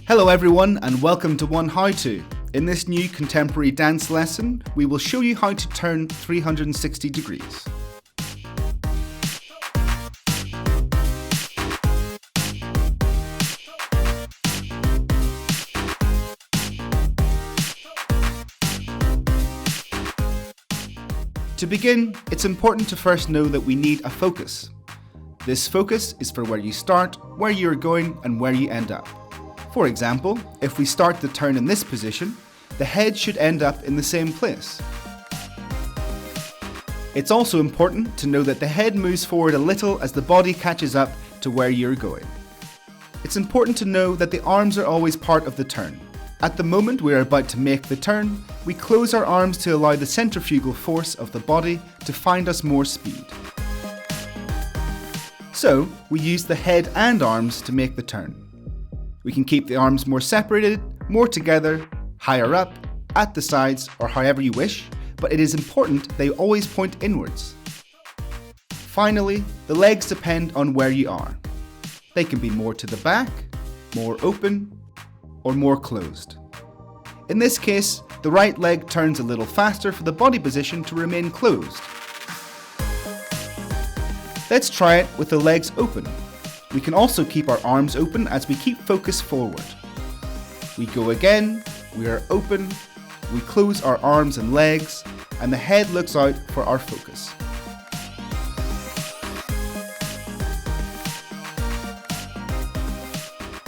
Hello everyone and welcome to oneHOWTO. In this new contemporary dance lesson, we will show you how to turn 360 degrees. To begin, it's important to first know that we need a focus. This focus is for where you start, where you're going, and where you end up. For example, if we start the turn in this position, the head should end up in the same place. It's also important to know that the head moves forward a little as the body catches up to where you're going. It's important to know that the arms are always part of the turn. At the moment we are about to make the turn, we close our arms to allow the centrifugal force of the body to find us more speed. So, we use the head and arms to make the turn. We can keep the arms more separated, more together, higher up, at the sides, or however you wish, but it is important they always point inwards. Finally, the legs depend on where you are. They can be more to the back, more open, or more closed. In this case, the right leg turns a little faster for the body position to remain closed. Let's try it with the legs open. We can also keep our arms open as we keep focus forward. We go again, we are open, we close our arms and legs, and the head looks out for our focus.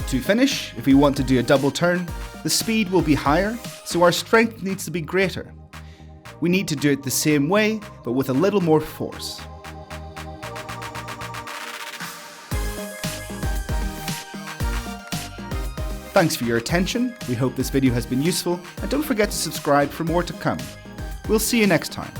To finish, if we want to do a double turn, the speed will be higher, so our strength needs to be greater. We need to do it the same way, but with a little more force. Thanks for your attention, we hope this video has been useful, and don't forget to subscribe for more to come. We'll see you next time.